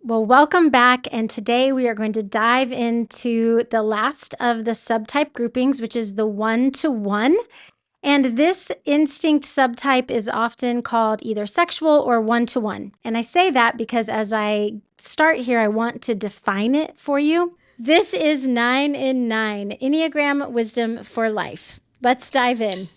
Well, welcome back. And today we are going to dive into the last of the subtype groupings, which is the 1-to-1. And this instinct subtype is often called either sexual or 1-to-1. And I say that because as I start here, I want to define it for you. This is 9 in 9, Enneagram Wisdom for Life. Let's dive in.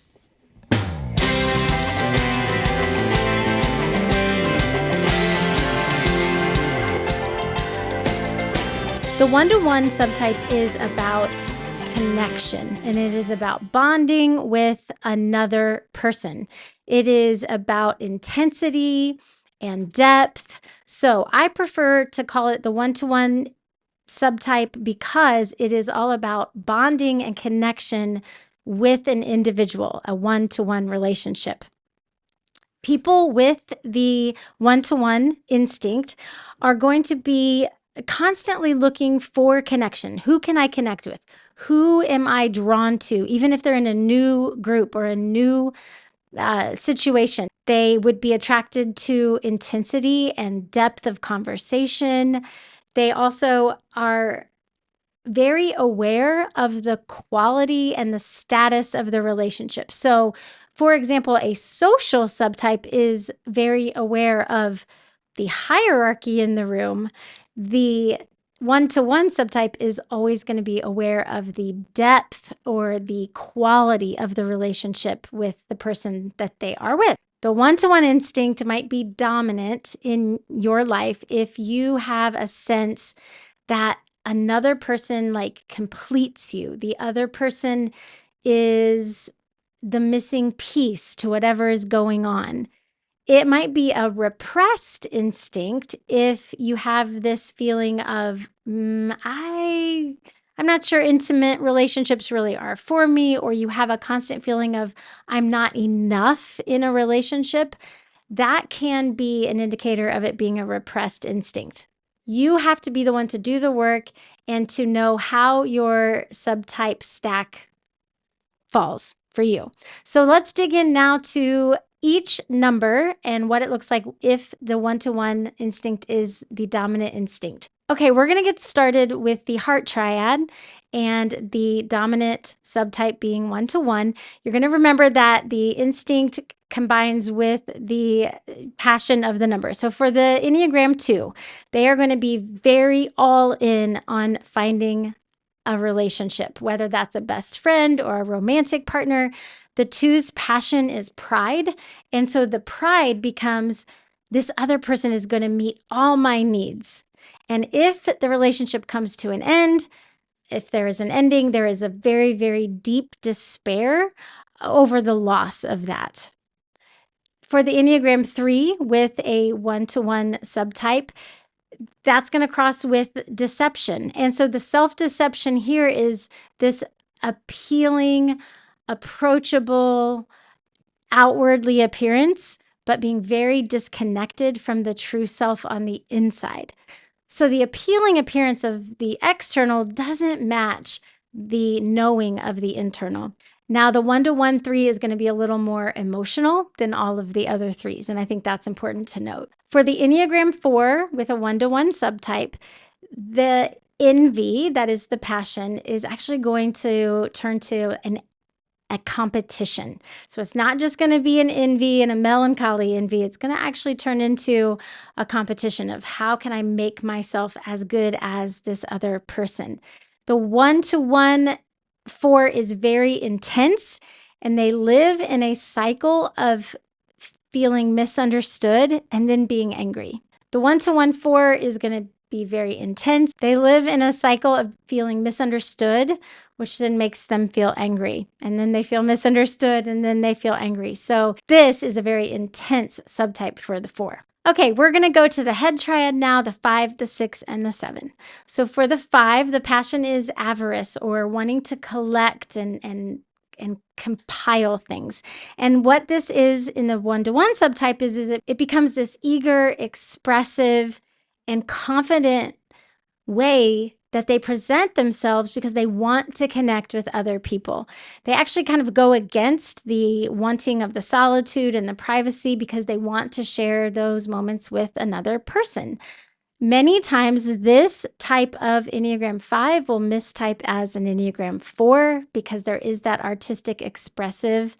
The 1-to-1 subtype is about connection, and it is about bonding with another person. It is about intensity and depth. So I prefer to call it the 1-to-1 subtype because it is all about bonding and connection with an individual, a 1-to-1 relationship. People with the 1-to-1 instinct are going to be constantly looking for connection. Who can I connect with? Who am I drawn to? Even if they're in a new group or a new situation, they would be attracted to intensity and depth of conversation. They also are very aware of the quality and the status of the relationship. So, for example, a social subtype is very aware of the hierarchy in the room. The 1-to-1 subtype is always going to be aware of the depth or the quality of the relationship with the person that they are with. The 1-to-1 instinct might be dominant in your life if you have a sense that another person like completes you. The other person is the missing piece to whatever is going on. It might be a repressed instinct if you have this feeling of, I'm not sure intimate relationships really are for me, or you have a constant feeling of, I'm not enough in a relationship. That can be an indicator of it being a repressed instinct. You have to be the one to do the work and to know how your subtype stack falls for you. So let's dig in now to each number and what it looks like if the 1-to-1 instinct is the dominant instinct. Okay, we're going to get started with the heart triad and the dominant subtype being 1-to-1. You're going to remember that the instinct combines with the passion of the number. So for the Enneagram 2, they are going to be very all in on finding a relationship, whether that's a best friend or a romantic partner. The 2's passion is pride. And so the pride becomes this other person is going to meet all my needs. And if the relationship comes to an end, if there is an ending, there is a very, very deep despair over the loss of that. For the Enneagram 3 with a 1-to-1 subtype, that's going to cross with deception. And so the self-deception here is this appealing, approachable, outwardly appearance, but being very disconnected from the true self on the inside. So the appealing appearance of the external doesn't match the knowing of the internal. Now, the 1-to-1 3 is going to be a little more emotional than all of the other 3s, and I think that's important to note. For the Enneagram 4 with a 1-to-1 subtype, the envy, that is the passion, is actually going to turn to a competition. So it's not just going to be an envy and a melancholy envy. It's going to actually turn into a competition of how can I make myself as good as this other person. The 1-to-1 4 is very intense, and they live in a cycle of feeling misunderstood and then being angry. The 1-to-1 4 is going to be very intense. They live in a cycle of feeling misunderstood, which then makes them feel angry. And then they feel misunderstood, and then they feel angry. So this is a very intense subtype for the 4. Okay, we're going to go to the head triad now, the 5, the 6, and the 7. So for the 5, the passion is avarice or wanting to collect and compile things. And what this is in the 1-to-1 subtype is it becomes this eager, expressive, and confident way that they present themselves because they want to connect with other people. They actually kind of go against the wanting of the solitude and the privacy because they want to share those moments with another person. Many times this type of Enneagram 5 will mistype as an Enneagram 4 because there is that artistic expressive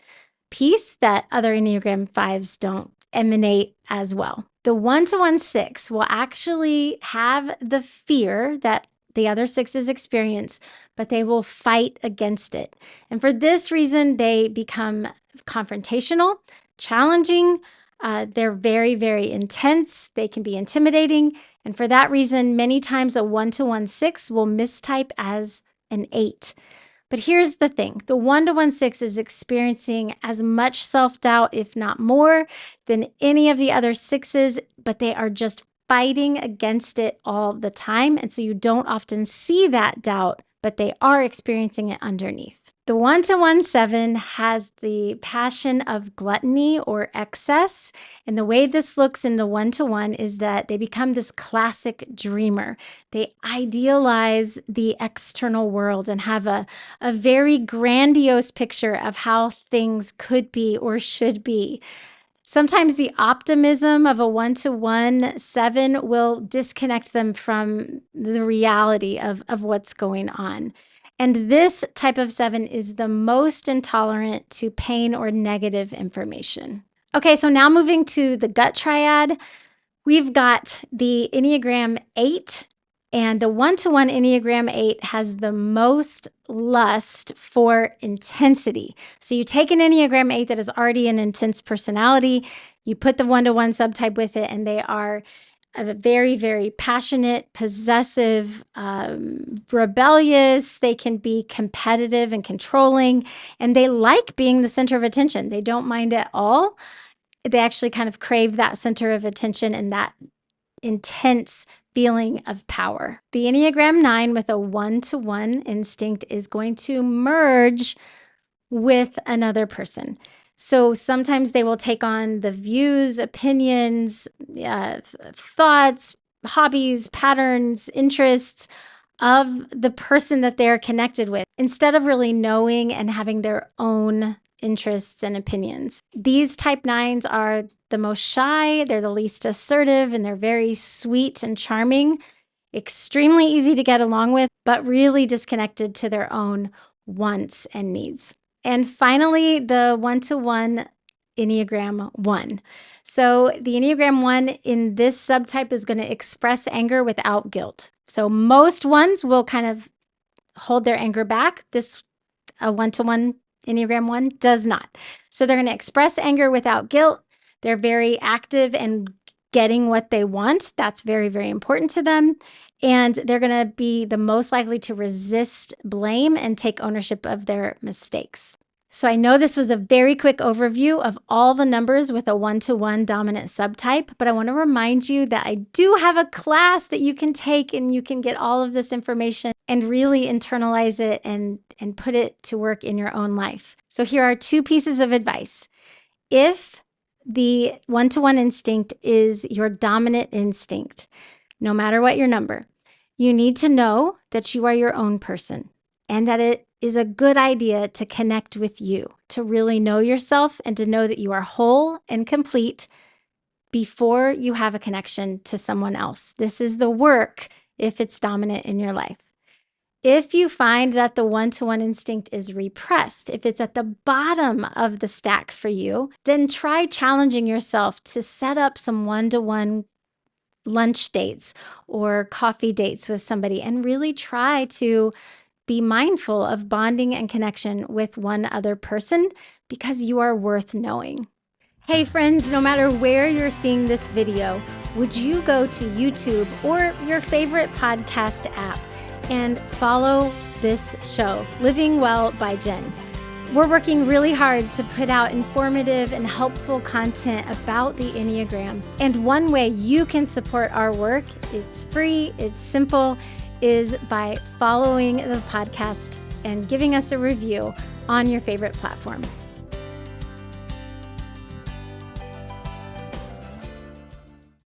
piece that other Enneagram 5s don't emanate as well. The 1-to-1 6 will actually have the fear that the other sixes experience, but they will fight against it. And for this reason, they become confrontational, challenging. They're very, very intense. They can be intimidating. And for that reason, many times a 1-to-1 6 will mistype as an 8. But here's the thing. The 1-to-1 6 is experiencing as much self-doubt, if not more, than any of the other sixes, but they are just fighting against it all the time. And so you don't often see that doubt, but they are experiencing it underneath. The 1-to-1 7 has the passion of gluttony or excess. And the way this looks in the 1-to-1 is that they become this classic dreamer. They idealize the external world and have a very grandiose picture of how things could be or should be. Sometimes the optimism of a 1-to-1 7 will disconnect them from the reality of what's going on. And this type of 7 is the most intolerant to pain or negative information. Okay, so now moving to the gut triad, we've got the Enneagram 8, and the 1-to-1 Enneagram 8 has the most lust for intensity. So you take an Enneagram 8 that is already an intense personality, you put the 1-to-1 subtype with it, and they are very, very passionate, possessive, rebellious. They can be competitive and controlling, and they like being the center of attention. They don't mind at all. They actually kind of crave that center of attention and that intense feeling of power. The Enneagram 9 with a 1-to-1 instinct is going to merge with another person. So sometimes they will take on the views, opinions, thoughts, hobbies, patterns, interests of the person that they're connected with, instead of really knowing and having their own interests and opinions. These type 9s are the most shy, they're the least assertive, and they're very sweet and charming, extremely easy to get along with, but really disconnected to their own wants and needs. And finally, the 1-to-1 Enneagram 1. So the Enneagram 1 in this subtype is going to express anger without guilt. So most ones will kind of hold their anger back. This 1-to-1 Enneagram 1 does not. So they're going to express anger without guilt. They're very active and getting what they want. That's very, very important to them. And they're going to be the most likely to resist blame and take ownership of their mistakes. So I know this was a very quick overview of all the numbers with a 1-to-1 dominant subtype, but I want to remind you that I do have a class that you can take and you can get all of this information and really internalize it and put it to work in your own life. So here are 2 pieces of advice. If the 1-to-1 instinct is your dominant instinct, no matter what your number, you need to know that you are your own person and that it is a good idea to connect with you, to really know yourself and to know that you are whole and complete before you have a connection to someone else. This is the work if it's dominant in your life. If you find that the 1-to-1 instinct is repressed, if it's at the bottom of the stack for you, then try challenging yourself to set up some 1-to-1 lunch dates or coffee dates with somebody and really try to be mindful of bonding and connection with one other person because you are worth knowing. Hey friends, no matter where you're seeing this video, would you go to YouTube or your favorite podcast app and follow this show, Living Well by Jen. We're working really hard to put out informative and helpful content about the Enneagram. And one way you can support our work, it's free, it's simple, is by following the podcast and giving us a review on your favorite platform.